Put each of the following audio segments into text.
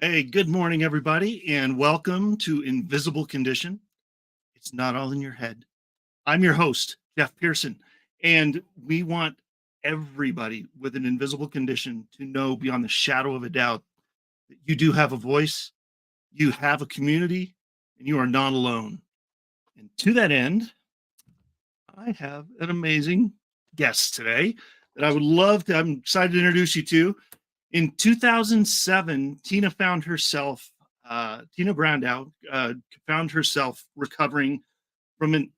Hey, good morning, everybody, and welcome to Invisible Condition. It's not all in your head. I'm your host, Jeff Pearson, and we want everybody with an invisible condition to know beyond the shadow of a doubt that you do have a voice, you have a community, and you are not alone. And to that end, I have an amazing guest today that I'm excited to introduce you to. In 2007, Tina Brandau found herself recovering from an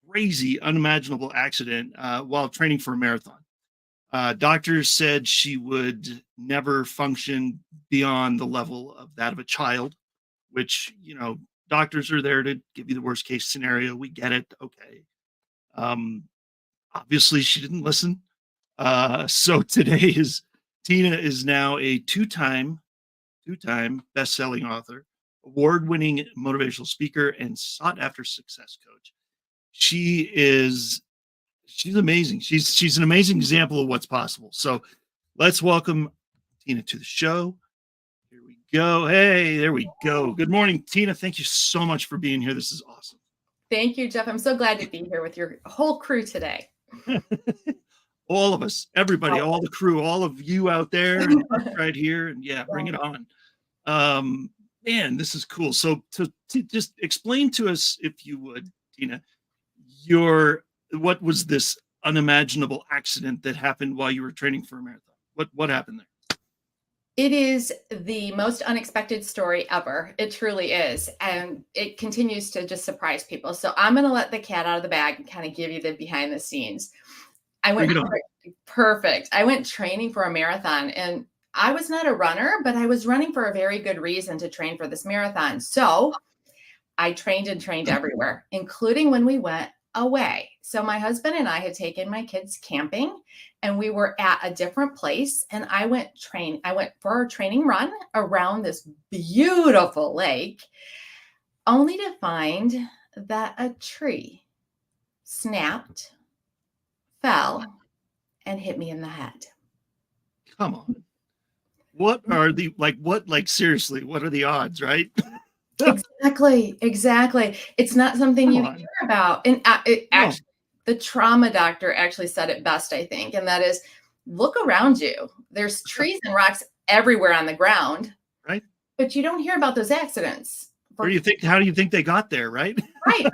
crazy, unimaginable accident while training for a marathon. Doctors said she would never function beyond the level of that of a child, which, doctors are there to give you the worst case scenario. We get it. Okay. Obviously, she didn't listen. So Tina is now a two-time best-selling author, award-winning motivational speaker, and sought-after success coach. She's amazing. She's an amazing example of what's possible. So let's welcome Tina to the show. Here we go. Hey, there we go. Good morning, Tina. Thank you so much for being here. This is awesome. Thank you, Jeff. I'm so glad to be here with your whole crew today. All of us, everybody, all the crew, all of you out there right here. And yeah, bring it on. Man, this is cool. So to just explain to us, if you would, Tina, what was this unimaginable accident that happened while you were training for a marathon? What happened there? It is the most unexpected story ever. It truly is. And it continues to just surprise people. So I'm going to let the cat out of the bag and kind of give you the behind the scenes. I went training for a marathon, and I was not a runner, but I was running for a very good reason to train for this marathon. So I trained everywhere, including when we went away. So my husband and I had taken my kids camping, and we were at a different place, and I went for a training run around this beautiful lake, only to find that a tree snapped, fell, and hit me in the head. Come on. Seriously, what are the odds, right? Exactly. It's not something you hear about. And actually, the trauma doctor actually said it best, I think. And that is, look around you. There's trees and rocks everywhere on the ground. Right. But you don't hear about those accidents. How do you think they got there, right? Right.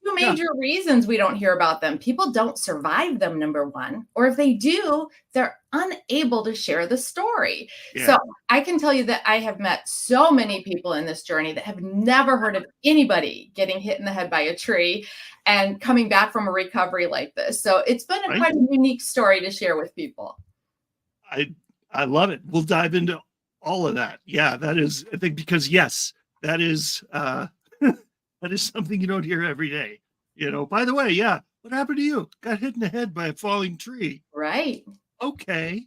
Two major reasons we don't hear about them. People don't survive them, number one, or if they do, they're unable to share the story. Yeah. So I can tell you that I have met so many people in this journey that have never heard of anybody getting hit in the head by a tree and coming back from a recovery like this. So it's been quite a unique story to share with people. I love it. We'll dive into all of that. Yeah, that is, I think, because yes, that is something you don't hear every day. By the way, yeah, what happened to you? Got hit in the head by a falling tree. Right. Okay.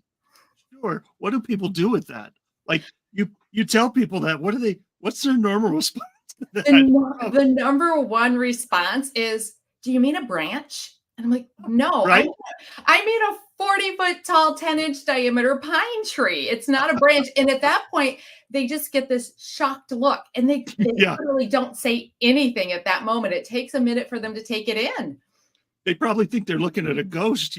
Sure. What do people do with that? Like you tell people that, what's their normal response to that? The number one response is, do you mean a branch? And I'm like, no, Right? I made a 40-foot tall, 10-inch diameter pine tree. It's not a branch. And at that point, they just get this shocked look and they Yeah. literally don't say anything at that moment. It takes a minute for them to take it in. They probably think they're looking at a ghost,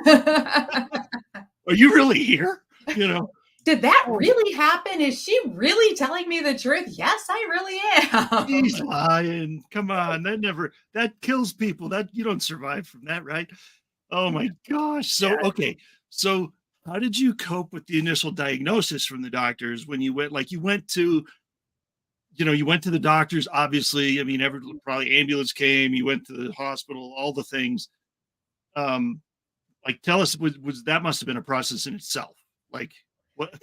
Are you really here? You know? Did that Oh, really happen? Is she really telling me the truth? Yes, I really am. he's lying. Come on. That kills people. That you don't survive from that, right? Oh my gosh. So, Yeah. okay. So how did you cope with the initial diagnosis from the doctors when you went to the doctors, obviously. I mean, probably ambulance came, you went to the hospital, all the things. Um, like tell us, was that must have been a process in itself. Like what?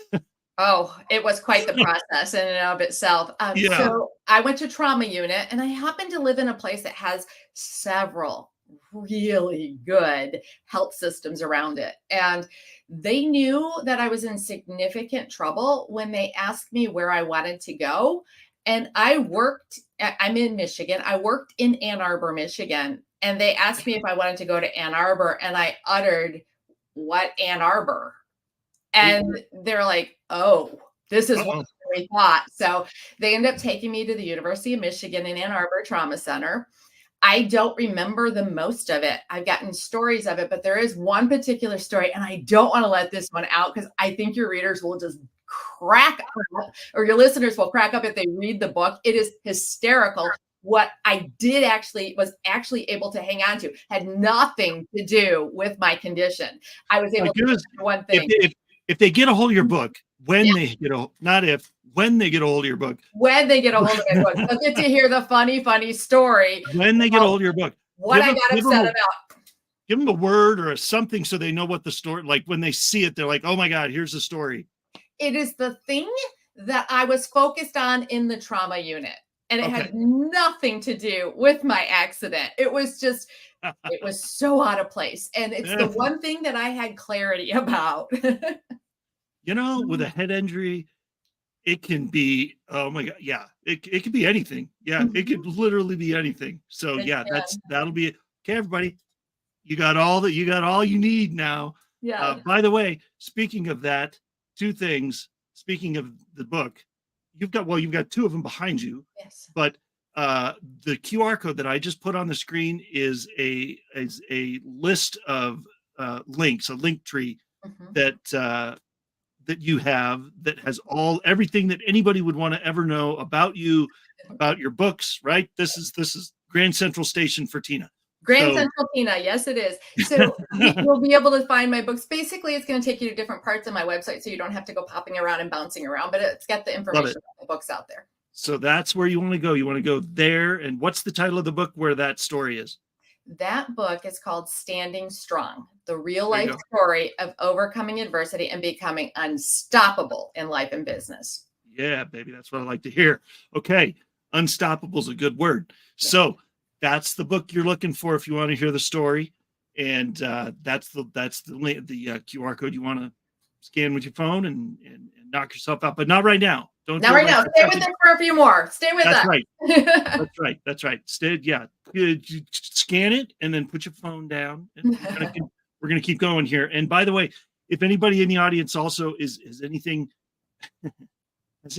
Oh, it was quite the process in and of itself. Yeah. So I went to trauma unit, and I happen to live in a place that has several really good health systems around it. And they knew that I was in significant trouble when they asked me where I wanted to go. And I'm in Michigan. I worked in Ann Arbor, Michigan. And they asked me if I wanted to go to Ann Arbor. And I uttered, "What Ann Arbor?" And they're like, "Oh, this is what Uh-oh. we thought." So they ended up taking me to the University of Michigan in Ann Arbor Trauma Center. I don't remember the most of it. I've gotten stories of it, but there is one particular story, and I don't want to let this one out because I think your readers will just crack up, or your listeners will crack up if they read the book. It is hysterical. What I was actually able to hang on to had nothing to do with my condition. I was able My to goodness. do one If, thing. if they get a hold of your book, Yeah. when they get a give a hold of my book, they'll get to hear the funny story. when they get a hold of your book, What I got give upset them about. give them a word or a something so they know what the story, like when they see it, they're like, oh my God, here's the story. It is the thing that I was focused on in the trauma unit. And it Okay. had nothing to do with my accident. It was so out of place. And it's the one thing that I had clarity about. With a head injury, it can be, oh my God. Yeah. It could be anything. Yeah. It could literally be anything. So It yeah, can. that'll be it. Okay, everybody, you got all you need now. Yeah. By the way, speaking of that, two things, speaking of the book, you've got two of them behind you, Yes. but the QR code that I just put on the screen is a list of links, a link tree Mhm. that you have that has everything that anybody would want to ever know about you, about your books, right? This is Grand Central Station for Tina. Grand So Central Tina, yes, it is. So you'll be able to find my books. Basically, it's going to take you to different parts of my website, so you don't have to go popping around and bouncing around. But it's got the information about the books out there. So that's where you want to go. You want to go there. And what's the title of the book where that story is? That book is called Standing Strong, the real There you life go. story of overcoming adversity and becoming unstoppable in life and business. Yeah, baby. That's what I like to hear. Okay. Unstoppable is a good word. Yeah. So that's the book you're looking for if you want to hear the story. And that's the QR code you want to scan with your phone and knock yourself out, but not right now. Don't Not do it right like now. you're Stay touching- with it for a few more. Stay with That's us. right. That's right. Stay, yeah. You scan it and then put your phone down. And we're gonna keep going here. And by the way, if anybody in the audience also has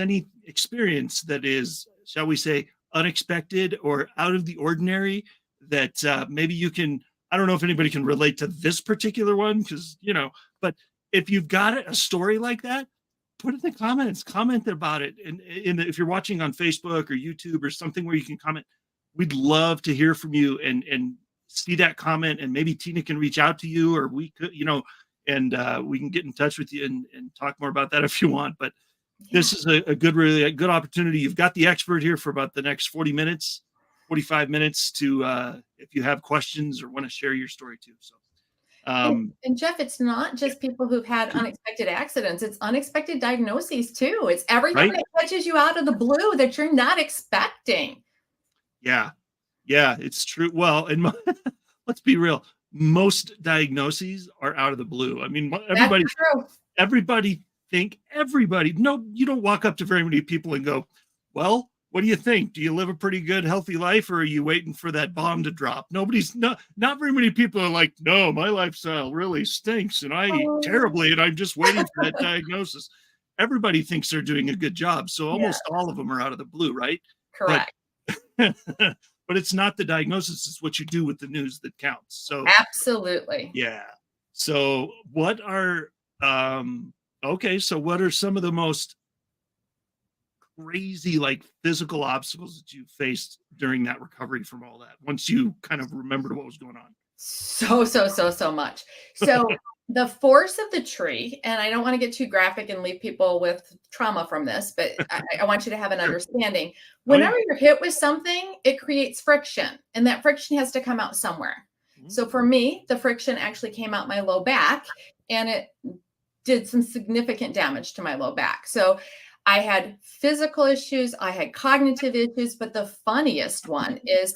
any experience that is, shall we say, unexpected or out of the ordinary, that maybe you can, I don't know if anybody can relate to this particular one, because but if you've got a story like that, put it in the comments, comment about it. And if you're watching on Facebook or YouTube or something where you can comment, we'd love to hear from you and see that comment. And maybe Tina can reach out to you, or we could, and we can get in touch with you and talk more about that if you want. But this is really a good opportunity. You've got the expert here for about the next 40 minutes, 45 minutes to, if you have questions or want to share your story too. So. And Jeff, it's not just people who've had unexpected accidents. It's unexpected diagnoses too. It's everything that catches you out of the blue that you're not expecting. Yeah, it's true. Well, and let's be real. Most diagnoses are out of the blue. I mean, everybody, no, you don't walk up to very many people and go, well, what do you think? Do you live a pretty good, healthy life, or are you waiting for that bomb to drop? Not very many people are like, no, my lifestyle really stinks and I eat Oh, terribly and I'm just waiting for that diagnosis. Everybody thinks they're doing a good job. So yeah, almost all of them are out of the blue, right? But correct. but it's not the diagnosis, it's what you do with the news that counts. So Absolutely. yeah. So what are okay, so what are some of the most crazy like physical obstacles that you faced during that recovery from all that once you kind of remembered what was going on? So much. So the force of the tree, and I don't want to get too graphic and leave people with trauma from this, but I want you to have an Sure. understanding. Oh yeah. Whenever you're hit with something, it creates friction, and that friction has to come out somewhere. Mhm. So for me, the friction actually came out my low back, and it did some significant damage to my low back. So I had physical issues, I had cognitive issues, but the funniest one is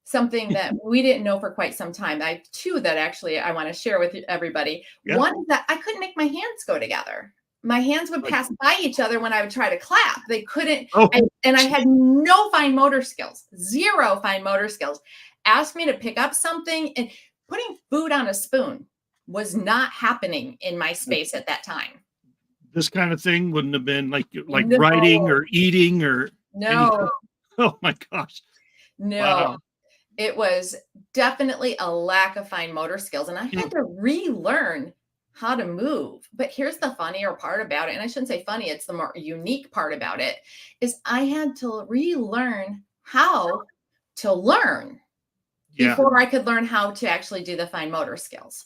something that we didn't know for quite some time. I have two that actually I want to share with everybody. Yeah. One is that I couldn't make my hands go together. My hands would Like, pass by each other when I would try to clap. They couldn't, oh, and I had no fine motor skills, zero fine motor skills. Asked me to pick up something, and putting food on a spoon was not happening in my space at that time. this kind of thing wouldn't have been like writing No, or eating or anything. no, Oh my gosh. no. Wow. It was definitely a lack of fine motor skills, and I Hmm. had to relearn how to move. But here's the funnier part about it, and I shouldn't say funny, it's the more unique part about it, is I had to relearn how to learn Yeah. before I could learn how to actually do the fine motor skills.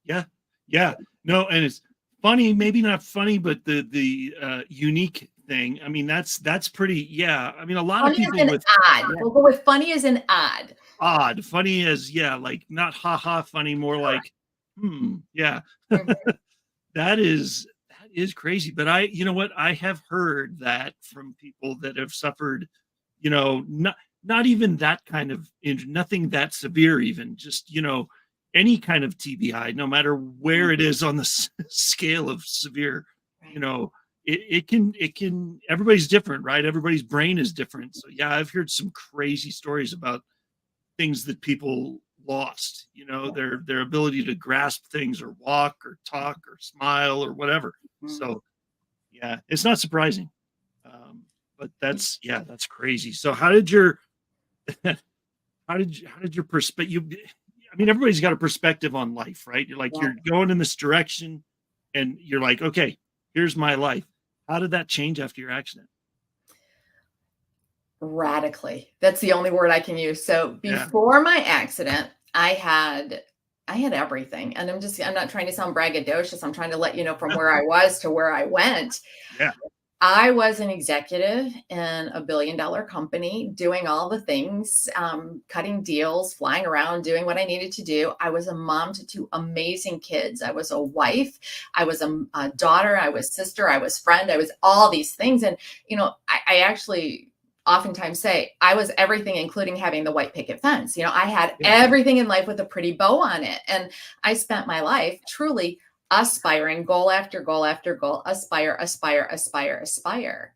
Yeah. Yeah. No, and it's funny, maybe not funny, but the unique thing. I mean, that's pretty, yeah. I mean, a lot of Funny people as an with odd. We'll go with funny as an odd. odd, funny as, yeah, like not ha ha funny, more Correct. like, yeah. Mhm. That is crazy. But you know what? I have heard that from people that have suffered, not even that kind of injury, nothing that severe, even just, any kind of TBI, no matter where it is on the scale of severe, you Right. know, it can, everybody's different, right? Everybody's brain is different. So yeah, I've heard some crazy stories about things that people lost, Yeah. their ability to grasp things or walk or talk or smile or whatever. Mhm. So yeah, it's not surprising. But that's crazy. So how did your how did your perspective you I mean, everybody's got a perspective on life, right? You're like, Yeah. you're going in this direction and you're like, okay, here's my life. How did that change after your accident? Radically. That's the only word I can use. So Yeah. before my accident, I had everything. And I'm not trying to sound braggadocious. I'm trying to let you know from where I was to where I went. Yeah. I was an executive in a billion-dollar company doing all the things, cutting deals, flying around, doing what I needed to do. I was a mom to two amazing kids. I was a wife. I was a daughter. I was sister. I was friend. I was all these things. And, I actually oftentimes say I was everything, including having the white picket fence. I had Yeah. everything in life with a pretty bow on it. And I spent my life truly aspiring, goal after goal after goal, aspire, aspire, aspire, aspire.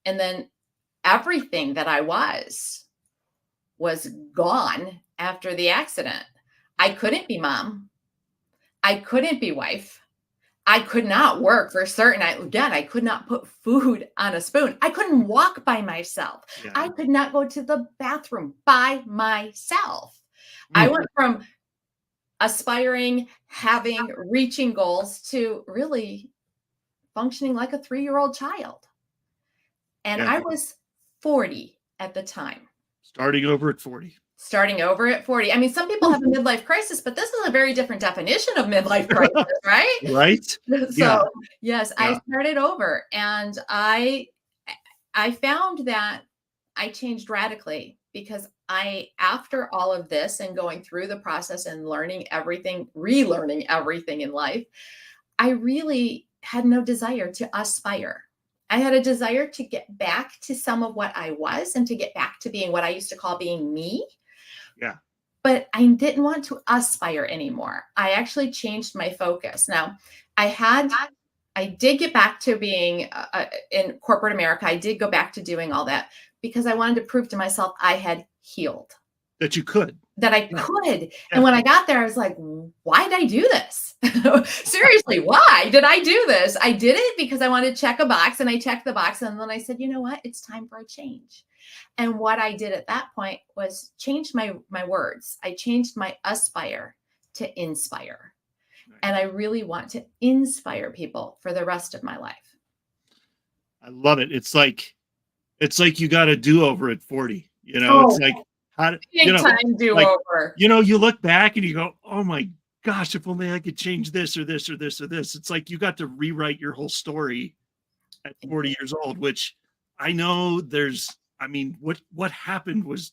And then everything that I was gone after the accident. I couldn't be mom. I couldn't be wife. I could not work for certain. I could not put food on a spoon. I couldn't walk by myself. Yeah. I could not go to the bathroom by myself. I Mm. went from aspiring, reaching goals to really functioning like a 3-year-old child. And Yeah. I was 40 at the time, Starting over at 40. starting over at 40. I mean, some people have a midlife crisis, but this is a very different definition of midlife crisis, right? Right? So, Yeah. yes, I Yeah. started over, and I found that I changed radically because after all of this and going through the process and learning everything, relearning everything in life, I really had no desire to aspire. I had a desire to get back to some of what I was and to get back to being what I used to call being me, Yeah. but I didn't want to aspire anymore. I actually changed my focus. Now, I had I did get back to being in corporate America. I did go back to doing all that because I wanted to prove to myself I had healed, That you could. that I Yeah. could. Yeah. And when I got there, I was like, why did I do this? Seriously, why did I do this? I did it because I wanted to check a box, and I checked the box. And then I said, you know what? It's time for a change. And what I did at that point was change my words. I changed my aspire to inspire. Right. And I really want to inspire people for the rest of my life. I love it. It's like you got a do-over at 40. You know, it's Oh, like how big time do like over. you look back and you go, oh my gosh, if only I could change this or this or this or this. It's like you got to rewrite your whole story at 40 years old, which I know what happened was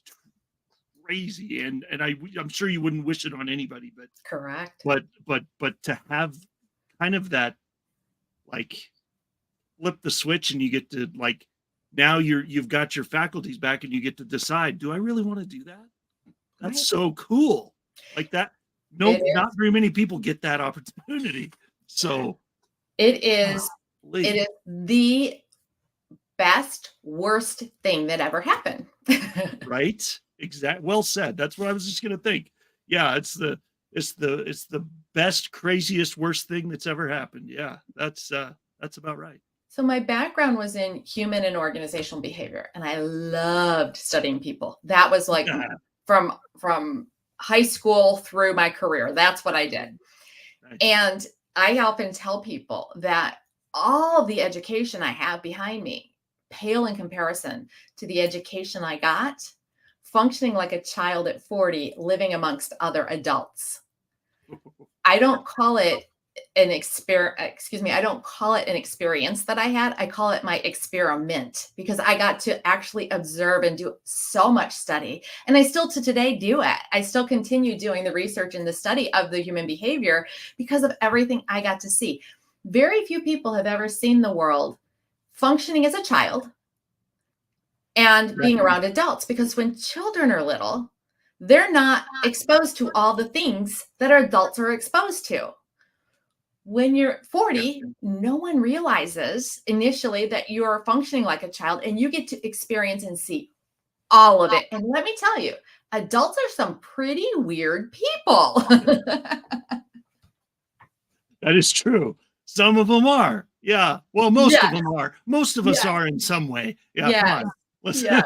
crazy, and I'm sure you wouldn't wish it on anybody, but Correct. but to have kind of that, like, flip the switch and you get to, like, now you've got your faculties back and you get to decide, do I really want to do that? That's Right. so cool. Like that. No, It is. not very many people get that opportunity. So It is golly. the best, worst thing that ever happened. Right? Well said. That's what I was just gonna think. Yeah, it's the best, craziest, worst thing that's ever happened. Yeah, that's about right. So my background was in human and organizational behavior, and I loved studying people. That was like from high school through my career. That's what I did. Right. And I often tell people that all the education I have behind me pale in comparison to the education I got functioning like a child at 40, living amongst other adults. I don't call it an I don't call it an experience that I had. I call it my experiment because I got to actually observe and do so much study. And I still to today do it. I still continue doing the research and the study of the human behavior because of everything I got to see. Very few people have ever seen the world functioning as a child and being around adults, because when children are little, they're not exposed to all the things that our adults are exposed to. When you're 40, no one realizes initially that you're functioning like a child, and you get to experience and see all of it. And let me tell you, adults are some pretty weird people. That is true. Some of them are. Yeah. Well, most of them are. Most of us are in some way. Yeah. Come on. Yes.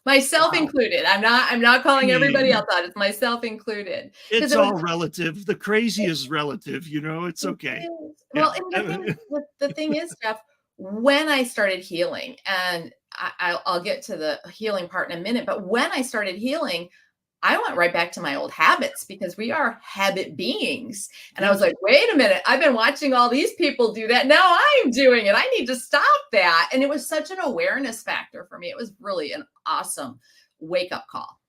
Myself Wow. included. I'm not calling everybody else out. It's myself included. It's all relative. The crazy is relative, it's okay. Well, and the thing is, Jeff, when I started healing, and I'll get to the healing part in a minute, but when I started healing, I went right back to my old habits because we are habit beings. And I was like, wait a minute, I've been watching all these people do that. Now I'm doing it. I need to stop that. And it was such an awareness factor for me. It was really an awesome wake-up call.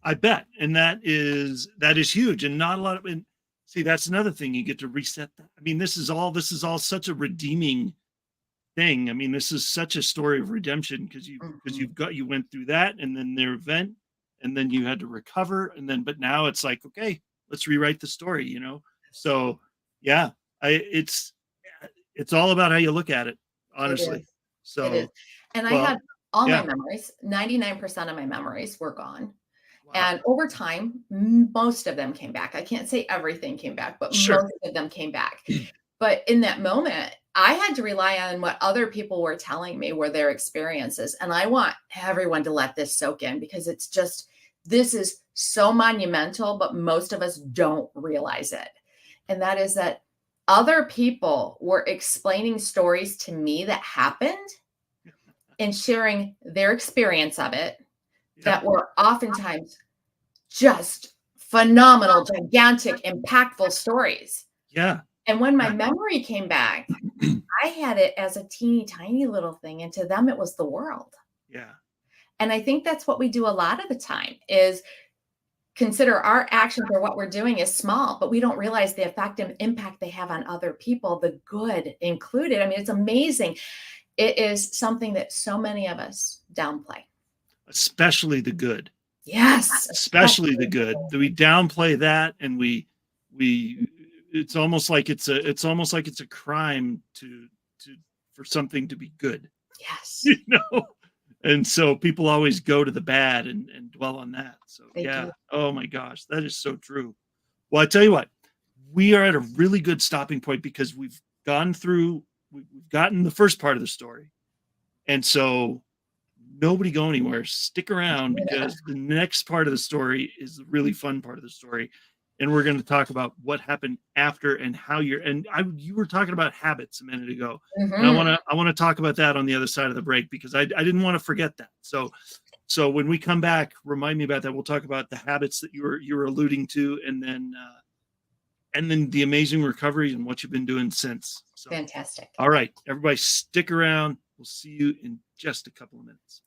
I bet. And that is huge. And not a lot of, and see, that's another thing. You get to reset that. I mean, this is all such a redeeming thing. I mean, this is such a story of redemption because you went through that, and then their event, and then you had to recover, and then, but now it's like, okay, let's rewrite the story, So yeah, it's all about how you look at it, honestly. So, it is. And I had all my memories, 99% of my memories were gone. Wow. And over time, most of them came back. I can't say everything came back, but most of them came back. But in that moment, I had to rely on what other people were telling me were their experiences. And I want everyone to let this soak in, because this is so monumental, but most of us don't realize it. And that is that other people were explaining stories to me that happened and sharing their experience of it that were oftentimes just phenomenal, gigantic, impactful stories. Yeah. And when my memory came back, I had it as a teeny tiny little thing. And to them, it was the world. Yeah. And I think that's what we do a lot of the time, is consider our actions or what we're doing is small, but we don't realize the effect and impact they have on other people, the good included. I mean, it's amazing. It is something that so many of us downplay. Especially the good. Yes. Especially the good. We downplay that, and we it's almost like it's a crime for something to be good. Yes. You know? And so people always go to the bad and dwell on that. So They yeah. do. Oh my gosh, that is so true. Well, I tell you what, we are at a really good stopping point because we've gotten the first part of the story. And so nobody go anywhere. Stick around because the next part of the story is the really fun part of the story. And we're going to talk about what happened after and how you were talking about habits a minute ago. And Mhm. I want to talk about that on the other side of the break because I didn't want to forget that. So when we come back, remind me about that. We'll talk about the habits that you were alluding to, and then the amazing recovery and what you've been doing since. So, Fantastic. all right, everybody, stick around. We'll see you in just a couple of minutes.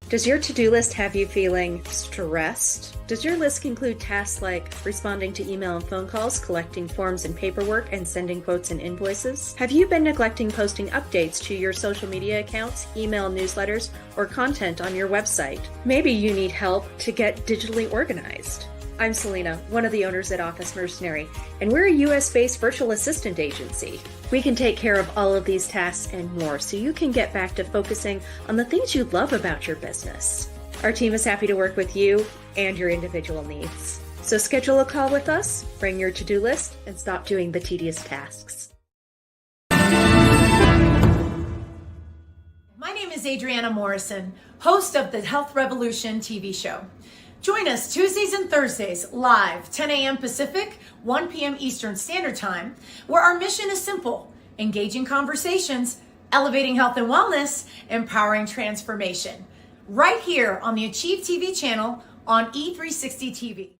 Does your to-do list have you feeling stressed? Does your list include tasks like responding to email and phone calls, collecting forms and paperwork, and sending quotes and invoices? Have you been neglecting posting updates to your social media accounts, email newsletters, or content on your website? Maybe you need help to get digitally organized. I'm Selena, one of the owners at Office Mercenary, and we're a US-based virtual assistant agency. We can take care of all of these tasks and more so you can get back to focusing on the things you love about your business. Our team is happy to work with you and your individual needs. So schedule a call with us, bring your to-do list, and stop doing the tedious tasks. My name is Adriana Morrison, host of the Health Revolution TV show. Join us Tuesdays and Thursdays live, 10 a.m. Pacific, 1 p.m. Eastern Standard Time, where our mission is simple: engaging conversations, elevating health and wellness, empowering transformation. Right here on the Achieve TV channel on E360 TV.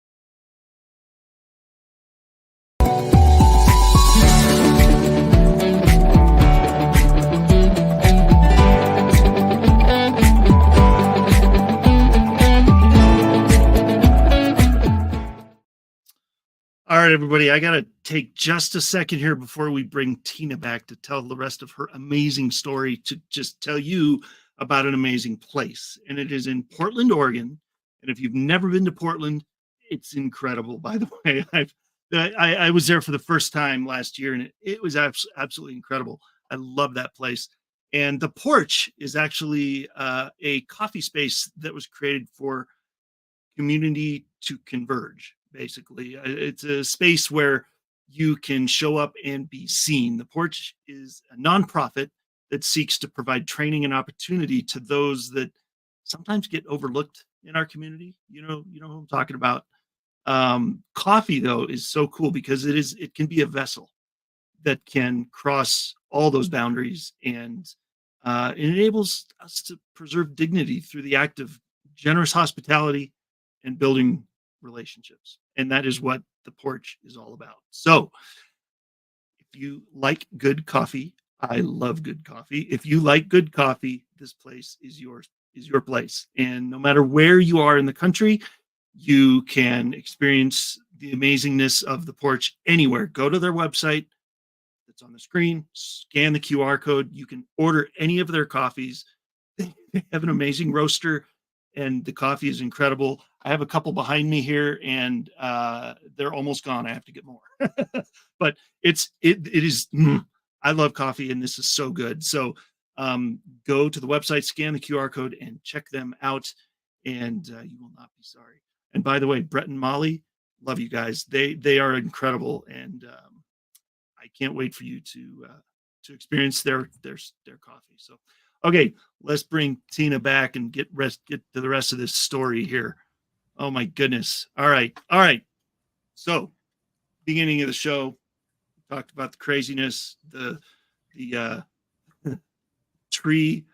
All right, everybody, I got to take just a second here before we bring Tina back to tell the rest of her amazing story, to just tell you about an amazing place. And it is in Portland, Oregon. And if you've never been to Portland, it's incredible. By the way, I was there for the first time last year, and it was absolutely incredible. I love that place. And the Porch is actually a coffee space that was created for community to converge. Basically, it's a space where you can show up and be seen. The Porch is a nonprofit that seeks to provide training and opportunity to those that sometimes get overlooked in our community. You know who I'm talking about. Coffee, though, is so cool because it can be a vessel that can cross all those boundaries, and it enables us to preserve dignity through the act of generous hospitality and building relationships. And that is what the Porch is all about. So if you like good coffee, I love good coffee. If you like good coffee, this place is your place. And no matter where you are in the country, you can experience the amazingness of the Porch anywhere. Go to their website that's on the screen, scan the QR code. You can order any of their coffees. They have an amazing roaster, and the coffee is incredible. I have a couple behind me here, and they're almost gone. I have to get more. But it is. I love coffee, and this is so good. So go to the website, scan the QR code, and check them out, and you will not be sorry. And by the way, Brett and Molly, love you guys. They are incredible, and I can't wait for you to experience their coffee. So, okay, let's bring Tina back and get to the rest of this story here. Oh my goodness! All right. So, beginning of the show, we talked about the craziness, the tree.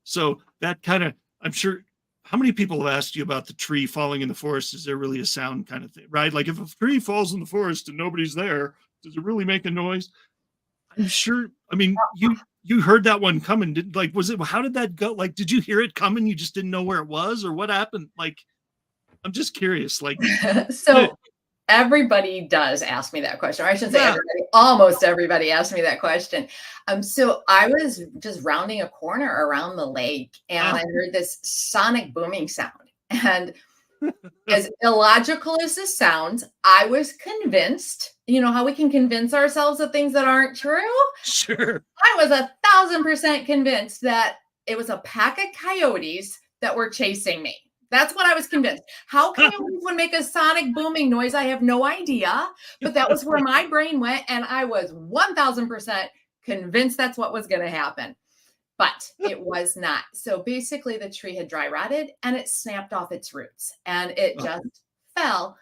So that kind of, I'm sure, how many people have asked you about the tree falling in the forest? Is there really a sound kind of thing, right? Like if a tree falls in the forest and nobody's there, does it really make a noise? I'm sure. I mean, you heard that one coming. How did that go? Like, did you hear it coming? You just didn't know where it was, or what happened? Like, I'm just curious. Like, So everybody does ask me that question. Or I shouldn't say Yeah. everybody, almost everybody asked me that question. So I was just rounding a corner around the lake and I heard this sonic booming sound. And as illogical as this sounds, I was convinced, you know how we can convince ourselves of things that aren't true? sure. I was 1,000% convinced that it was a pack of coyotes that were chasing me. That's what I was convinced. How coyotes would make a sonic booming noise, I have no idea. But that was where my brain went. And I was 1,000% convinced that's what was going to happen. But it was not. So basically, the tree had dry rotted and it snapped off its roots and it just fell.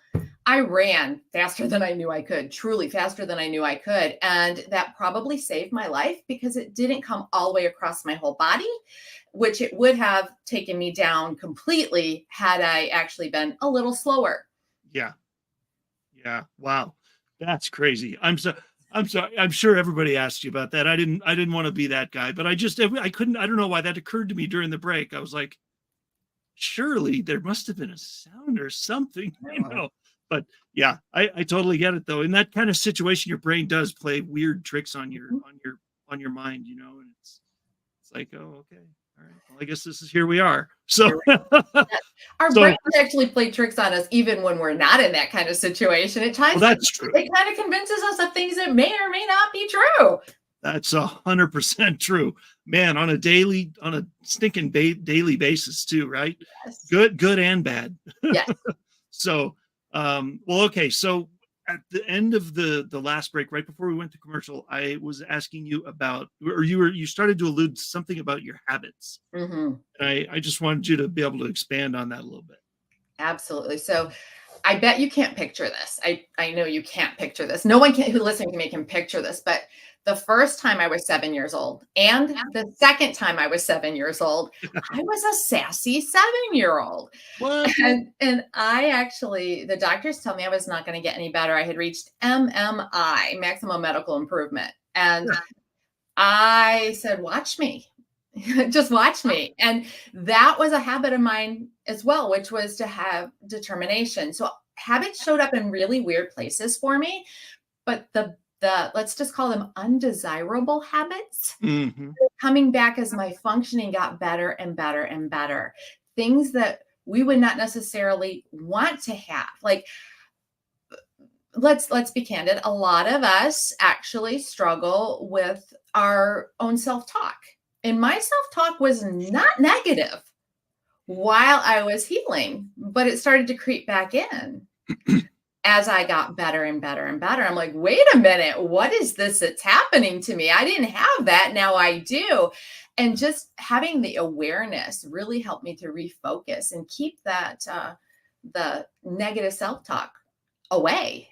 I ran faster than I knew I could, truly faster than I knew I could. And that probably saved my life because it didn't come all the way across my whole body, which it would have taken me down completely had I actually been a little slower. Yeah. Yeah. Wow. That's crazy. I'm sorry. I'm sure everybody asked you about that. I didn't want to be that guy, but I couldn't, I don't know why that occurred to me during the break. I was like, surely there must have been a sound or something, you know, but yeah, I totally get it though. In that kind of situation, your brain does play weird tricks on your mind, you know, and it's like, oh, okay. All right. Well, I guess this is here we are. So our brains actually play tricks on us even when we're not in that kind of situation. It tries that's true. It kind of convinces us of things that may or may not be true. That's 100% true, man. On a stinking daily basis too, right? Yes. Good and bad. Yes. So, well, okay. So at the end of the last break, right before we went to commercial, I was asking you about, or you started to allude to something about your habits. Mm-hmm. And I just wanted you to be able to expand on that a little bit. Absolutely. So I bet you can't picture this. I know you can't picture this. No one who listening to me can picture this, but the first time I was 7 years old and the second time I was 7 years old, I was a sassy 7-year-old. What? And I actually, the doctors tell me I was not going to get any better. I had reached MMI, maximum medical improvement. And I said, watch me, just watch me. And that was a habit of mine as well, which was to have determination. So habits showed up in really weird places for me, but the let's just call them undesirable habits, coming back as my functioning got better and better and better. Things that we would not necessarily want to have. Like, let's be candid. A lot of us actually struggle with our own self-talk. And my self-talk was not negative while I was healing, but it started to creep back in. As I got better and better and better, I'm like, wait a minute, what is this that's happening to me? I didn't have that. Now I do. And just having the awareness really helped me to refocus and keep that, the negative self-talk away.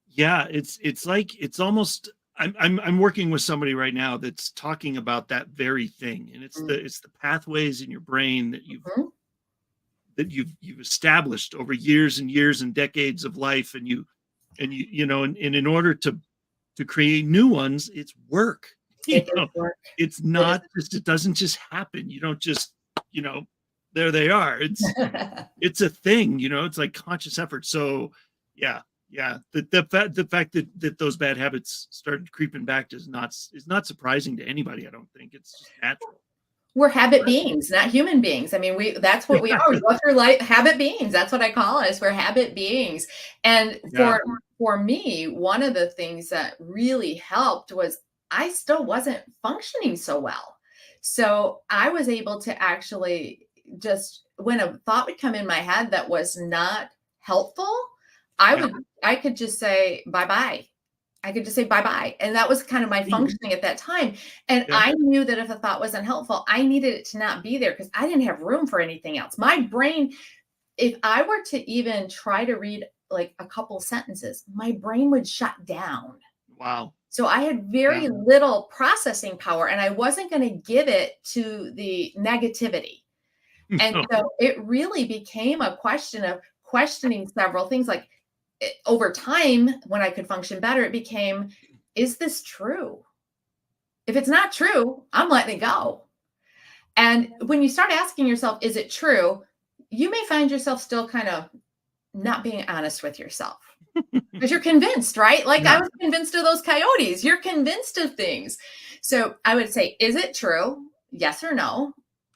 Yeah. It's like, it's almost, I'm working with somebody right now that's talking about that very thing. And it's the pathways in your brain that you've established over years and years and decades of life, and you know, and in order to create new ones, it's work. It's not just, it doesn't just happen. You don't just, you know, there they are. It's a thing, you know, it's like conscious effort. So yeah. The fact that those bad habits started creeping back is not surprising to anybody. I don't think it's just natural. We're habit beings, not human beings. I mean, that's what we are. We go through life, habit beings. That's what I call us. We're habit beings. And for me, one of the things that really helped was I still wasn't functioning so well. So I was able to actually just, when a thought would come in my head that was not helpful, I could just say, bye-bye. I could just say bye-bye. And that was kind of my functioning at that time. And I knew that if a thought wasn't helpful, I needed it to not be there because I didn't have room for anything else. My brain, if I were to even try to read like a couple sentences, my brain would shut down. Wow. So I had very little processing power, and I wasn't going to give it to the negativity. And so it really became a question of questioning several things. Like over time, when I could function better, it became, is this true? If it's not true, I'm letting it go. And when you start asking yourself, is it true? You may find yourself still kind of not being honest with yourself because you're convinced, right? Like I was convinced of those coyotes. You're convinced of things. So I would say, is it true? Yes or no?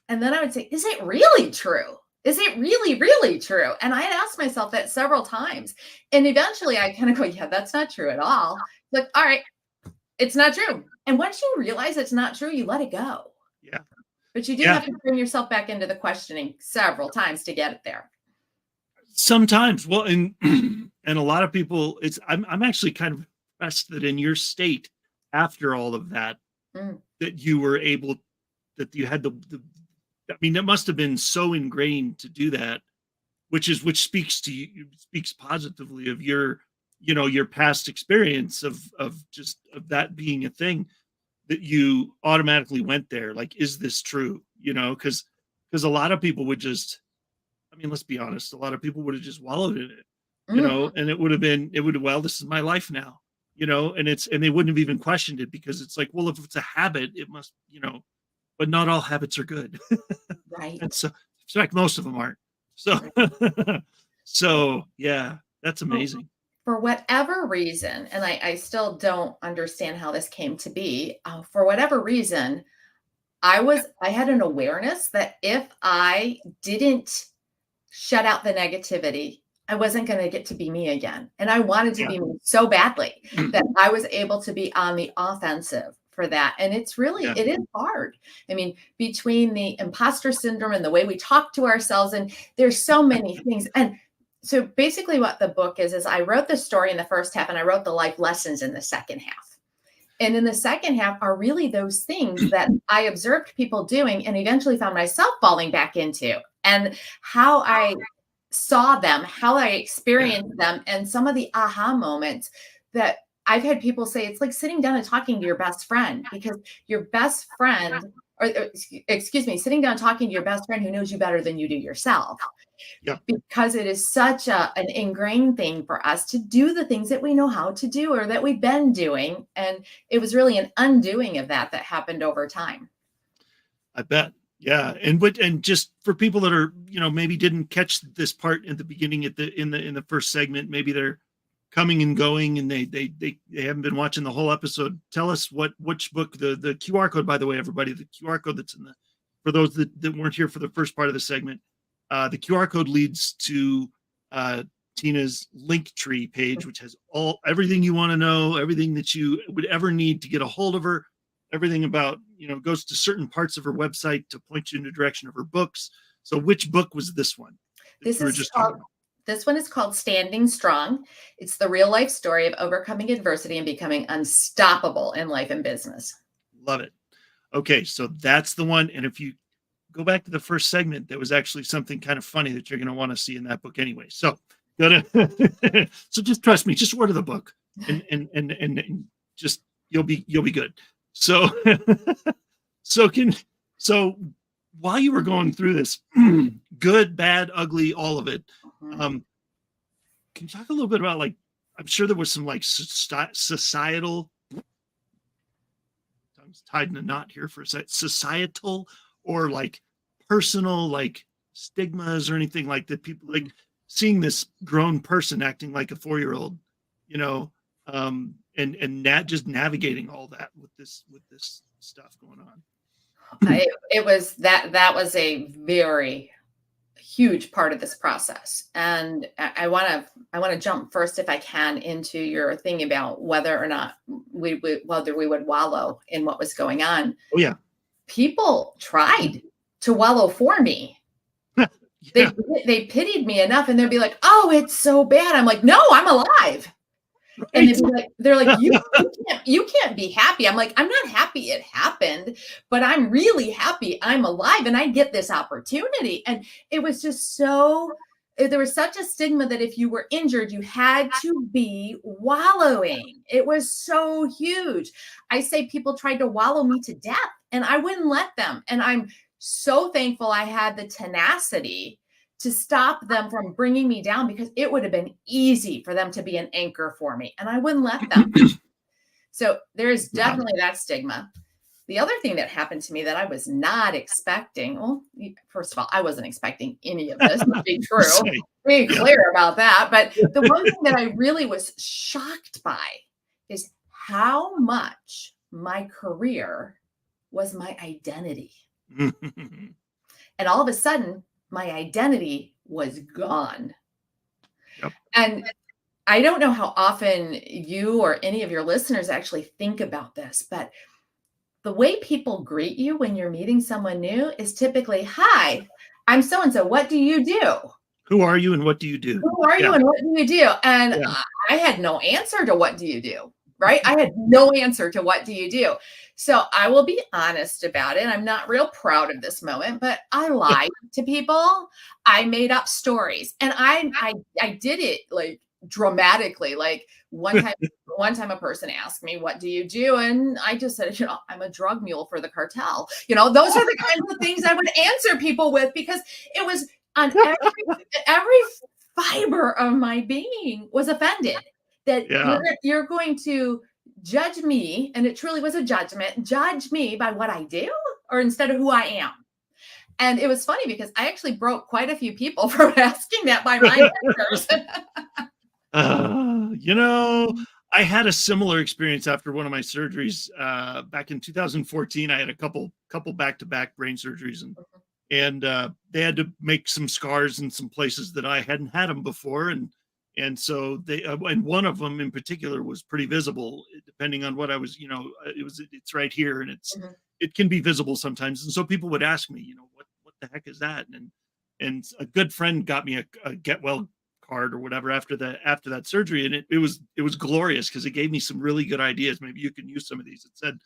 And then I would say, is it really true? Is it really, really true? And I had asked myself that several times. And eventually I kind of go, yeah, that's not true at all. Like, all right, it's not true. And once you realize it's not true, you let it go. Yeah. But you do have to bring yourself back into the questioning several times to get it there. Sometimes. Well, and a lot of people, I'm actually kind of impressed that in your state, after all of that, that you were able, that you had I mean, that must have been so ingrained to do that, which speaks to you, speaks positively of your, your past experience of that being a thing, that you automatically went there. Like, is this true? Because a lot of people would just, I mean, let's be honest, a lot of people would have just wallowed in it, and well, this is my life now, and they wouldn't have even questioned it, because it's like, well, if it's a habit, it must, but not all habits are good. Right. And so, in fact, most of them aren't. So, so yeah, that's amazing. For whatever reason, and I still don't understand how this came to be, for whatever reason, I had an awareness that if I didn't shut out the negativity, I wasn't going to get to be me again. And I wanted to be me so badly that I was able to be on the offensive for that. And it's really, it is hard. I mean, between the imposter syndrome and the way we talk to ourselves, and there's so many things. And so basically what the book is I wrote the story in the first half and I wrote the life lessons in the second half. And in the second half are really those things that I observed people doing and eventually found myself falling back into, and how I saw them, how I experienced them, and some of the aha moments that I've had people say, it's like sitting down and talking to your best friend, because your best friend, or excuse me, sitting down talking to your best friend who knows you better than you do yourself. Yeah. Because it is such an ingrained thing for us to do the things that we know how to do or that we've been doing. And it was really an undoing of that happened over time. I bet. Yeah. And just for people that are, maybe didn't catch this part at the beginning, in the first segment, maybe they're coming and going and they haven't been watching the whole episode. Tell us which book, the QR code, by the way, everybody, the QR code that's for those that weren't here for the first part of the segment, the QR code leads to Tina's Linktree page, which has everything you want to know, everything that you would ever need to get a hold of her, everything about, goes to certain parts of her website to point you in the direction of her books. So which book was this one? This one is called Standing Strong. It's the real life story of overcoming adversity and becoming unstoppable in life and business. Love it. Okay, so that's the one. And if you go back to the first segment, there was actually something kind of funny that you're going to want to see in that book anyway. So so just trust me, just order the book and just you'll be good. So so while you were going through this, good, bad, ugly, all of it, can you talk a little bit about, like, I'm sure there was some like societal, I'm tied in a knot here for a sec, societal or like personal, like stigmas or anything like that, people like seeing this grown person acting like a 4-year-old, and just navigating all that with this stuff going on. It was that was a very huge part of this process. And I want to jump first, if I can, into your thing about whether or not we would wallow in what was going on. Oh yeah. People tried to wallow for me. Yeah. They pitied me enough, and they'd be like, "Oh, it's so bad." I'm like, "No, I'm alive." Right. And they're like, you can't be happy. I'm like, I'm not happy it happened, but I'm really happy I'm alive and I get this opportunity. And it was just so there was such a stigma that if you were injured, you had to be wallowing. It was so huge. I say people tried to wallow me to death and I wouldn't let them. And I'm so thankful I had the tenacity to stop them from bringing me down, because it would have been easy for them to be an anchor for me and I wouldn't let them. So there is definitely that stigma. The other thing that happened to me that I was not expecting, well, first of all, I wasn't expecting any of this to be true. Be clear about that. But the one thing that I really was shocked by is how much my career was my identity. And all of a sudden, my identity was gone. Yep. And I don't know how often you or any of your listeners actually think about this, but the way people greet you when you're meeting someone new is typically, "Hi, I'm so-and-so. What do you do? Who are you and what do you do? Who are you and what do you do?" And I had no answer to what do you do, right? I had no answer to what do you do. So I will be honest about it. I'm not real proud of this moment, but I lied to people. I made up stories, and I did it like dramatically. Like one time a person asked me, "What do you do?" And I just said, "I'm a drug mule for the cartel." Those are the kinds of things I would answer people with, because it was on every fiber of my being was offended that you're going to judge me. And it truly was a judgment. Judge me by what I do or instead of who I am. And it was funny because I actually broke quite a few people from asking that by my answers. I had a similar experience after one of my surgeries back in 2014. I had a couple back-to-back brain surgeries, and they had to make some scars in some places that I hadn't had them before, and so they and one of them in particular was pretty visible, depending on what I was. It's right here, and it can be visible sometimes, and so people would ask me, what the heck is that? And a good friend got me a get well card or whatever after that surgery, and it was glorious because it gave me some really good ideas. Maybe you can use some of these. It said,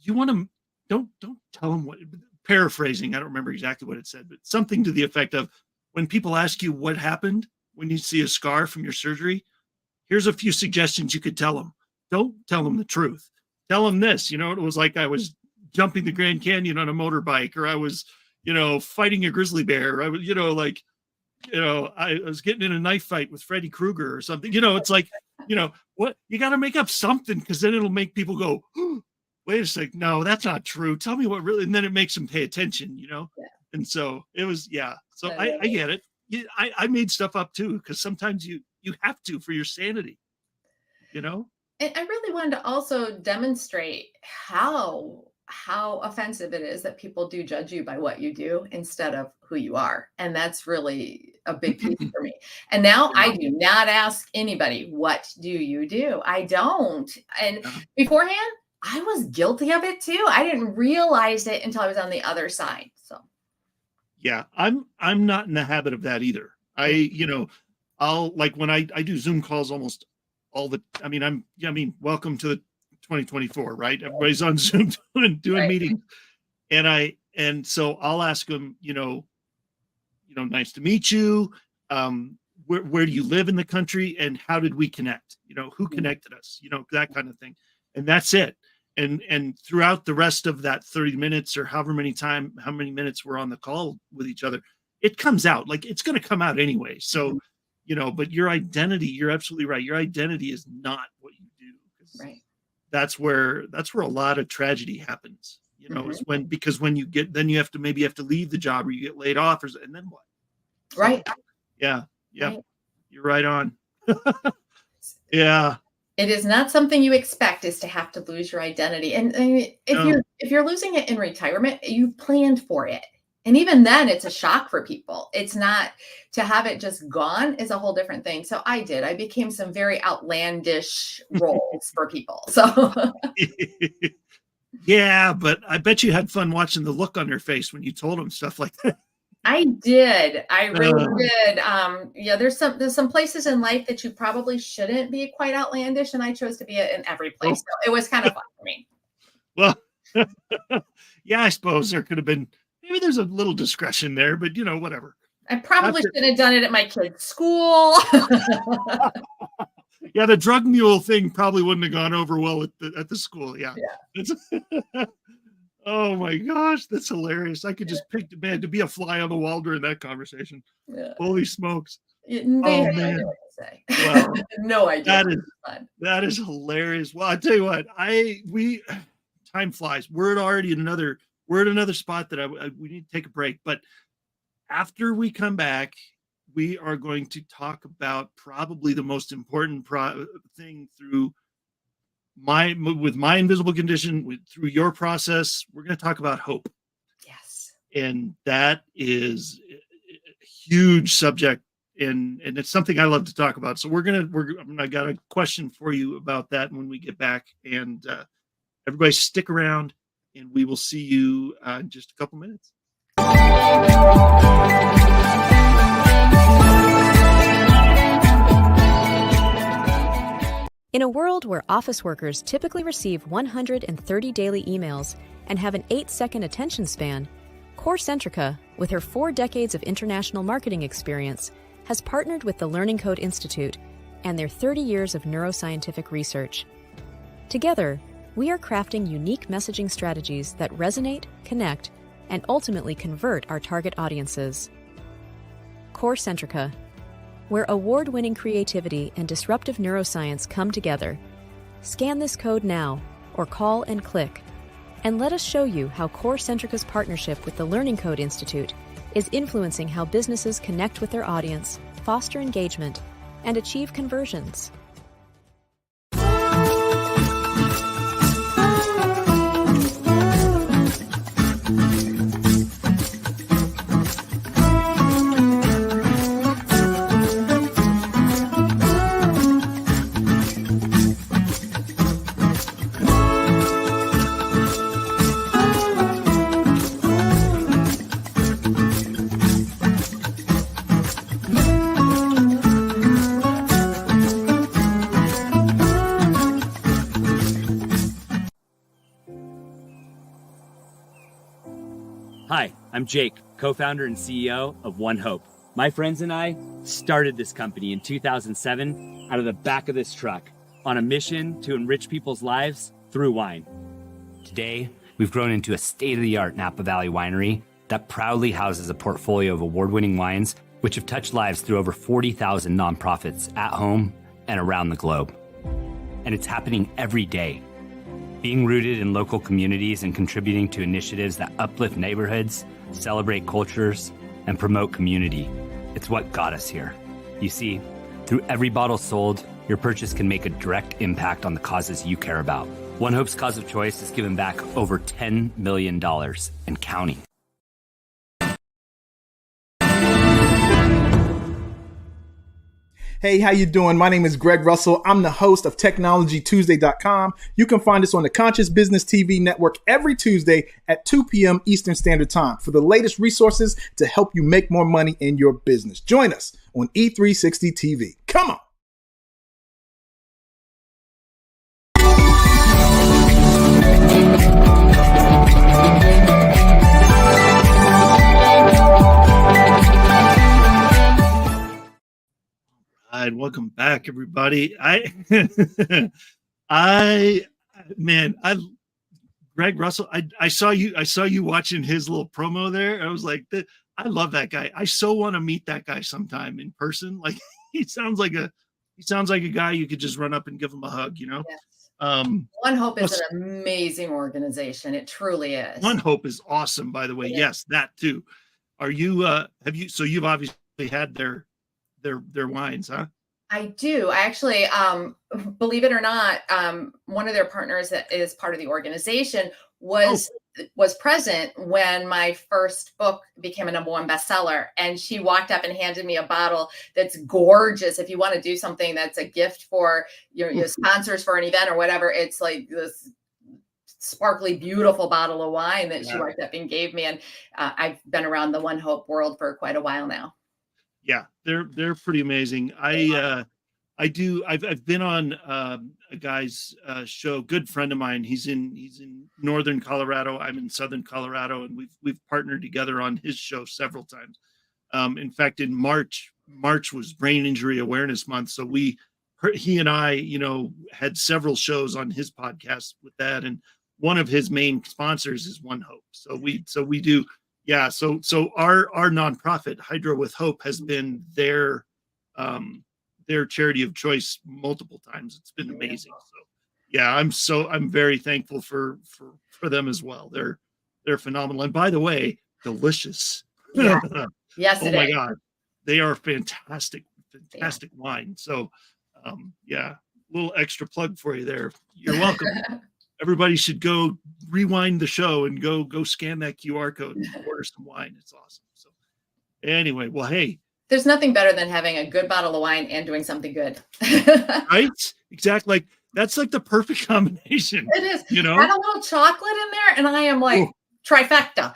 "You want to don't tell them what." Paraphrasing, I don't remember exactly what it said, but something to the effect of, when people ask you what happened when you see a scar from your surgery, here's a few suggestions you could tell them. Don't tell them the truth. Tell them this. It was like I was jumping the Grand Canyon on a motorbike, or I was, fighting a grizzly bear. I was, I was getting in a knife fight with Freddy Krueger or something. It's like, what, you got to make up something, because then it'll make people go, oh, wait a second, no, that's not true. Tell me what really, and then it makes them pay attention, Yeah. And so it was, So I get it. I made stuff up too, because sometimes you have to for your sanity, And I really wanted to also demonstrate how offensive it is that people do judge you by what you do instead of who you are. And that's really a big piece for me. And now I do not ask anybody, what do you do? I don't. And beforehand, I was guilty of it too. I didn't realize it until I was on the other side. So yeah, I'm not in the habit of that either. I'll, like, when I do Zoom calls almost all the, welcome to the 2024, right? Everybody's on Zoom doing meetings. And so I'll ask them, nice to meet you. Where do you live in the country, and how did we connect? Who connected us? That kind of thing. And that's it. And throughout the rest of that 30 minutes or how many minutes we're on the call with each other, it comes out. Like, it's going to come out anyway. So, but your identity, you're absolutely right. Your identity is not what you do. Right. That's where a lot of tragedy happens, is when you get, then you have to leave the job, or you get laid off, and then what? Right. Yeah. Right. You're right on. Yeah. It is not something you expect, is to have to lose your identity. And if you're losing it in retirement, you planned for it. And even then, it's a shock for people. It's not, to have it just gone is a whole different thing. So I became some very outlandish roles for people. So yeah, but I bet you had fun watching the look on their face when you told them stuff like that. I did. I really did. There's some places in life that you probably shouldn't be quite outlandish, and I chose to be in every place. So it was kind of fun for me. Well, yeah, I suppose there could have been, maybe there's a little discretion there, but whatever. I probably After- should have done it at my kid's school. Yeah, the drug mule thing probably wouldn't have gone over well at the school. Yeah. Oh my gosh, that's hilarious. I could just pick, man, to be a fly on the wall during that conversation. Yeah. Holy smokes. They Oh, had no man. idea what to say. Wow. No idea. That is hilarious. Well, I tell you what, time flies. We're at another spot that we need to take a break. But after we come back, we are going to talk about probably the most important thing through my invisible condition, through your process. We're going to talk about hope. Yes. And that is a huge subject. And it's something I love to talk about. So I got a question for you about that when we get back. And everybody stick around, and we will see you in just a couple minutes. In a world where office workers typically receive 130 daily emails and have an 8-second attention span, CoreCentrica, with her 4 decades of international marketing experience, has partnered with the Learning Code Institute and their 30 years of neuroscientific research. Together, we are crafting unique messaging strategies that resonate, connect, and ultimately convert our target audiences. CoreCentrica, where award-winning creativity and disruptive neuroscience come together. Scan this code now, or call and click, and let us show you how CoreCentrica's partnership with the Learning Code Institute is influencing how businesses connect with their audience, foster engagement, and achieve conversions. Hi, I'm Jake, co-founder and CEO of One Hope. My friends and I started this company in 2007 out of the back of this truck on a mission to enrich people's lives through wine. Today, we've grown into a state-of-the-art Napa Valley winery that proudly houses a portfolio of award-winning wines which have touched lives through over 40,000 nonprofits at home and around the globe. And it's happening every day. Being rooted in local communities and contributing to initiatives that uplift neighborhoods, celebrate cultures, and promote community. It's what got us here. You see, through every bottle sold, your purchase can make a direct impact on the causes you care about. One Hope's cause of choice has given back over $10 million and counting. Hey, how you doing? My name is Greg Russell. I'm the host of TechnologyTuesday.com. You can find us on the Conscious Business TV network every Tuesday at 2 p.m. Eastern Standard Time for the latest resources to help you make more money in your business. Join us on E360 TV. Come on. All right, welcome back, everybody. Greg Russell, I saw you watching his little promo there. I was like, I love that guy. I so want to meet that guy sometime in person. Like he sounds like a guy you could just run up and give him a hug, you know? Yes. One Hope is an amazing organization. It truly is. One Hope is awesome, by the way. Yes, that too. Are you so you've obviously had their wines, huh? I do. I actually, believe it or not, one of their partners that is part of the organization was present when my first book became a #1 bestseller. And she walked up and handed me a bottle that's gorgeous. If you want to do something that's a gift for your sponsors for an event or whatever, it's like this sparkly, beautiful bottle of wine that she walked up and gave me. And I've been around the One Hope world for quite a while now. Yeah, they're pretty amazing. I've been on a guy's show, good friend of mine. He's in northern Colorado. I'm in southern Colorado, and we've partnered together on his show several times. In fact, in March was Brain Injury Awareness Month. So he and I, had several shows on his podcast with that. And one of his main sponsors is One Hope. So we do. Yeah. So our nonprofit Hydro with Hope has been their charity of choice multiple times. It's been amazing. So yeah, I'm very thankful for them as well. They're phenomenal. And by the way, delicious. Yeah. Yes, Oh my God. They are fantastic wine. So yeah, a little extra plug for you there. You're welcome. Everybody should go rewind the show and go scan that QR code and order some wine. It's awesome. So anyway, well, hey. There's nothing better than having a good bottle of wine and doing something good. Right? Exactly. Like that's like the perfect combination. It is. Add a little chocolate in there and I am like trifecta.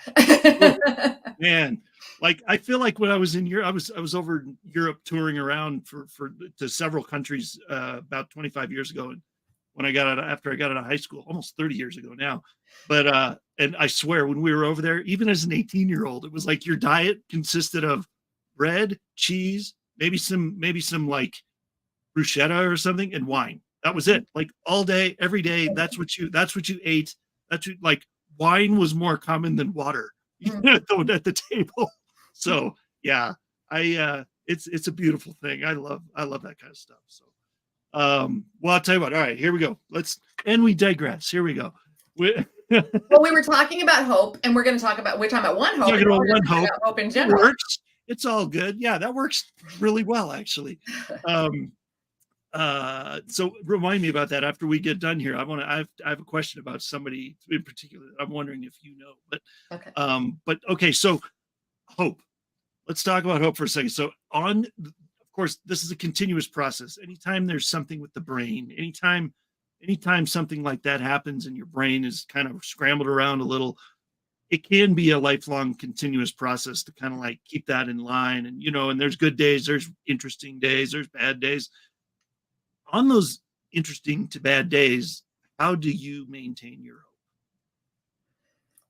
Man, like I feel like when I was in Europe, I was over in Europe touring around to several countries about 25 years ago. And when after I got out of high school, almost 30 years ago now. But and I swear when we were over there, even as an 18-year-old, it was like your diet consisted of bread, cheese, maybe some like bruschetta or something, and wine. That was it. Like all day, every day. That's what you ate. Like wine was more common than water at the table. So yeah, it's a beautiful thing. I love that kind of stuff. So well, I'll tell you what. All right, here we go. We digress. Here we go. Well, we were talking about hope, and we're going to talk about. We're talking about One Hope. Talking about One Hope. Hope in general. It works. It's all good. Yeah, that works really well, actually. So remind me about that after we get done here. I have a question about somebody in particular that I'm wondering if you know. But okay. So hope. Let's talk about hope for a second. So of course, this is a continuous process. Anytime there's something with the brain, anytime something like that happens and your brain is kind of scrambled around a little, it can be a lifelong continuous process to kind of like keep that in line. And, and there's good days, there's interesting days, there's bad days. On those interesting to bad days, how do you maintain your hope?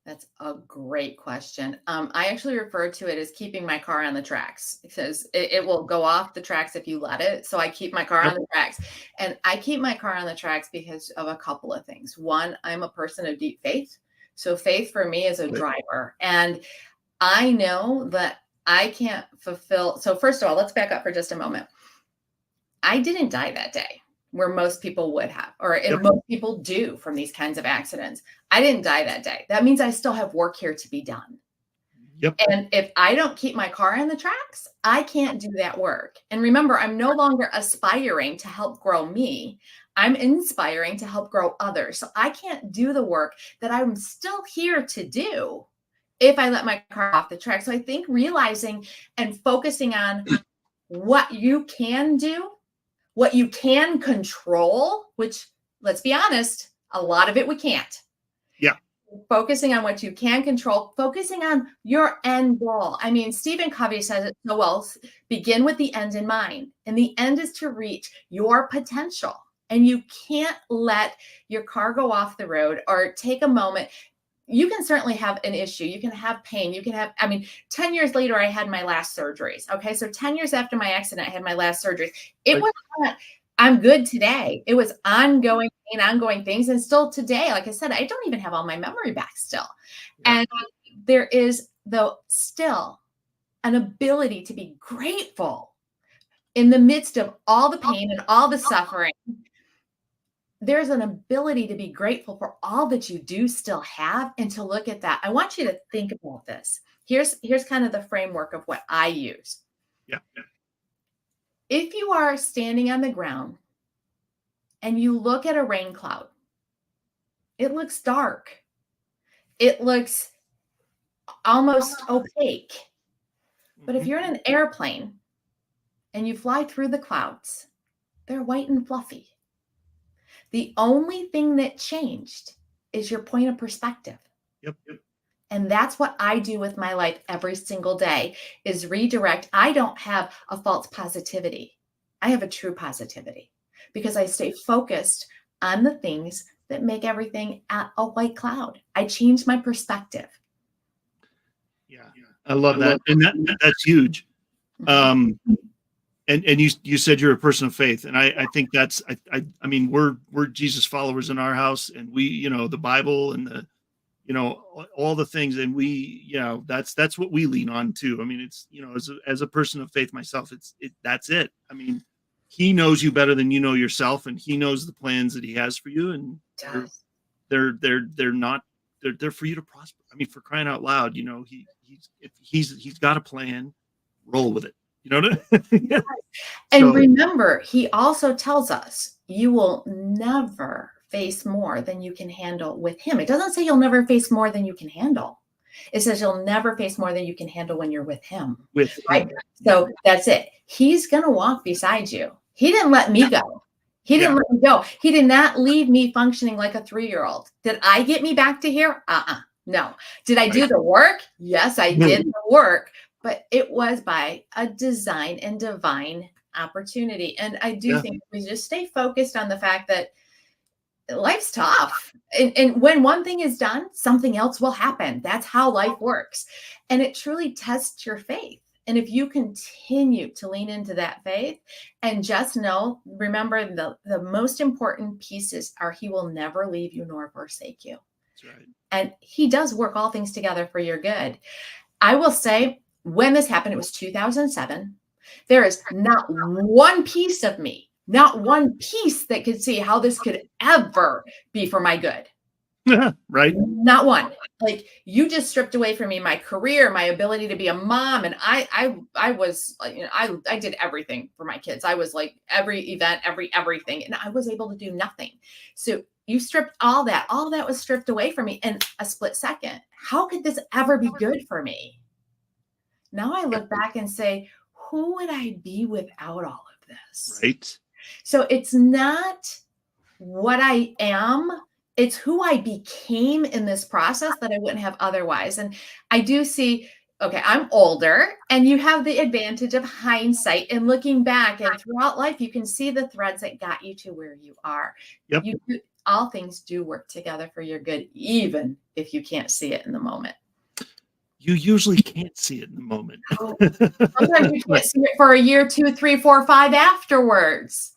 That's a great question. I actually refer to it as keeping my car on the tracks because it will go off the tracks if you let it. So I keep my car on the tracks, and I keep my car on the tracks because of a couple of things. One, I'm a person of deep faith. So faith for me is a driver, and I know that I can't fulfill. So first of all, let's back up for just a moment. I didn't die that day where most people would have, or most people do from these kinds of accidents. I didn't die that day. That means I still have work here to be done. Yep. And if I don't keep my car on the tracks, I can't do that work. And remember, I'm no longer aspiring to help grow me. I'm inspiring to help grow others. So I can't do the work that I'm still here to do if I let my car off the track. So I think realizing and focusing on what you can do, what you can control, which, let's be honest, a lot of it we can't. Yeah. Focusing on what you can control, focusing on your end goal. I mean, Stephen Covey says it so well, begin with the end in mind. And the end is to reach your potential. And you can't let your car go off the road or take a moment. You can certainly have an issue. You can have pain. You can have, 10 years later, I had my last surgeries. Okay. So 10 years after my accident, I had my last surgeries. It was not, I'm good today. It was ongoing pain, ongoing things. And still today, like I said, I don't even have all my memory back still. Yeah. And there is, though, still an ability to be grateful in the midst of all the pain and all the suffering. There's an ability to be grateful for all that you do still have and to look at that. I want you to think about this. Here's kind of the framework of what I use. Yeah. If you are standing on the ground and you look at a rain cloud, it looks dark. It looks almost opaque. But if you're in an airplane and you fly through the clouds, they're white and fluffy. The only thing that changed is your point of perspective. Yep. And that's what I do with my life every single day is redirect. I don't have a false positivity. I have a true positivity because I stay focused on the things that make everything a white cloud. I change my perspective. Yeah. I love that. And that's huge. And you said you're a person of faith. And I think that's, I mean, we're Jesus followers in our house, and we, you know, the Bible and the, you know, all the things. And we, you know, that's what we lean on too. I mean, it's, you know, as a person of faith myself, that's it. I mean, he knows you better than you know yourself, and he knows the plans that he has for you. And they're for you to prosper. I mean, for crying out loud, you know, he's got a plan, roll with it. You know what I mean? And remember, he also tells us you will never face more than you can handle with him. It doesn't say you'll never face more than you can handle. It says you'll never face more than you can handle when you're with him. Right? So that's it. He's going to walk beside you. He didn't let me go. He didn't let me go. He did not leave me functioning like a 3-year-old. Did I get me back to here? No. Did I do the work? Yes, I did the work, but it was by a design and divine opportunity. And I do think we just stay focused on the fact that life's tough. And when one thing is done, something else will happen. That's how life works. And it truly tests your faith. And if you continue to lean into that faith and just know, remember the most important pieces are he will never leave you nor forsake you. That's right. And he does work all things together for your good. I will say when this happened, it was 2007. There is not one piece of me, not one piece that could see how this could ever be for my good. Right. Not one. Like, you just stripped away from me my career, my ability to be a mom. And I was, you know, I did everything for my kids. I was like every event, everything. And I was able to do nothing. So you stripped all that was stripped away from me in a split second. How could this ever be good for me? Now I look back and say, who would I be without all of this? Right. So it's not what I am. It's who I became in this process that I wouldn't have otherwise. And I do see, okay, I'm older, and you have the advantage of hindsight and looking back, and throughout life, you can see the threads that got you to where you are. Yep. All things do work together for your good, even if you can't see it in the moment. You usually can't see it in the moment. Sometimes you can't see it for a year, 2, 3, 4, 5 afterwards.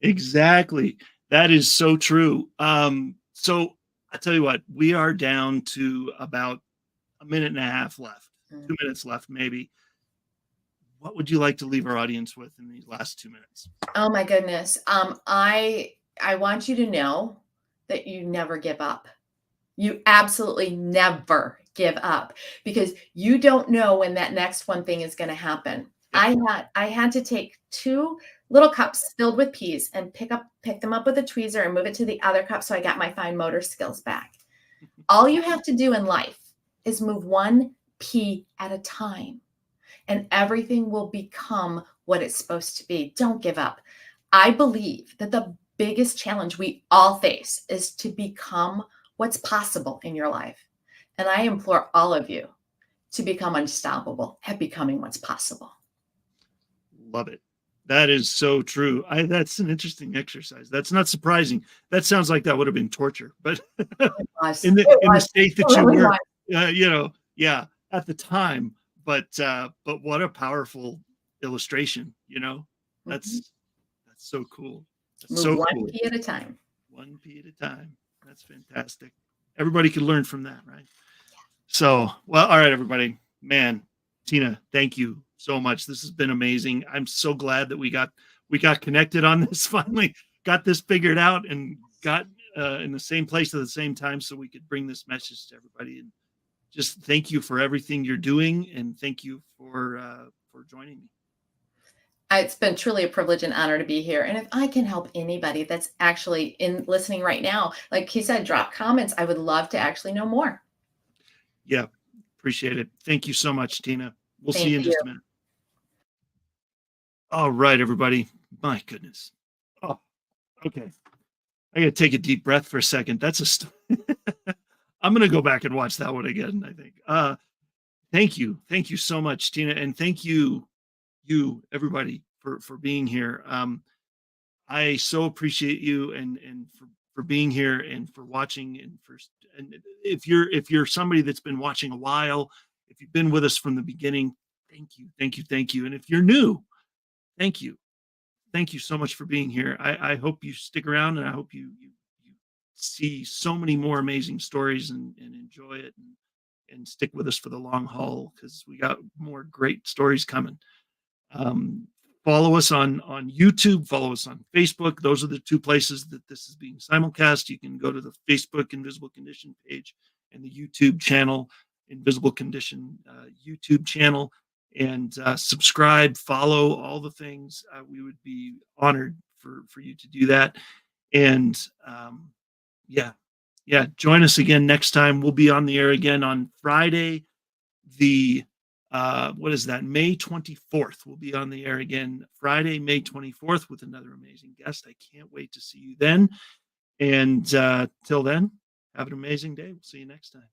Exactly. That is so true. So I tell you what, we are down to about a minute and a half left, 2 minutes left, maybe. What would you like to leave our audience with in these last 2 minutes? Oh my goodness. I want you to know that you never give up. You absolutely never give up, because you don't know when that next one thing is going to happen. I had to take 2 little cups filled with peas and pick them up with a tweezer and move it to the other cup. So I got my fine motor skills back. All you have to do in life is move 1 pea at a time, and everything will become what it's supposed to be. Don't give up. I believe that the biggest challenge we all face is to become what's possible in your life. And I implore all of you to become unstoppable at becoming what's possible. Love it. That is so true. That's an interesting exercise. That's not surprising. That sounds like that would have been torture, but in the state that you were, you know, at the time. But what a powerful illustration. You know, that's so cool. That's Move 1 pea at a time. 1 pea at a time. That's fantastic. Everybody can learn from that, right? So, well, all right, everybody. Man, Tina, thank you so much. This has been amazing. I'm so glad that we got connected on this, finally got this figured out, and got in the same place at the same time, so we could bring this message to everybody. And just thank you for everything you're doing, and thank you for joining me. It's been truly a privilege and honor to be here. And if I can help anybody that's actually listening right now, like he said, drop comments. I would love to actually know more. Yeah, appreciate it. Thank you so much, Tina. We'll see you in just a minute. All right, everybody. My goodness. Oh, okay. I got to take a deep breath for a second. I'm going to go back and watch that one again, I think. Thank you. Thank you so much, Tina. And thank you, everybody, for being here. I so appreciate you, and for being here, and for watching, and if you're somebody that's been watching a while, If you've been with us from the beginning, thank you, thank you, thank you. And if you're new, thank you. Thank you so much for being here. I hope you stick around, and I hope you see so many more amazing stories and enjoy it, and stick with us for the long haul, because we got more great stories coming. Follow us on YouTube, follow us on Facebook. Those are the two places that this is being simulcast. You can go to the Facebook Invisible Condition page and the YouTube channel, Invisible Condition YouTube channel, and subscribe, follow, all the things. We would be honored for you to do that. And join us again next time. We'll be on the air again on Friday, the what is that? May 24th. We'll be on the air again Friday, May 24th, with another amazing guest. I can't wait to see you then. And till then, have an amazing day. We'll see you next time.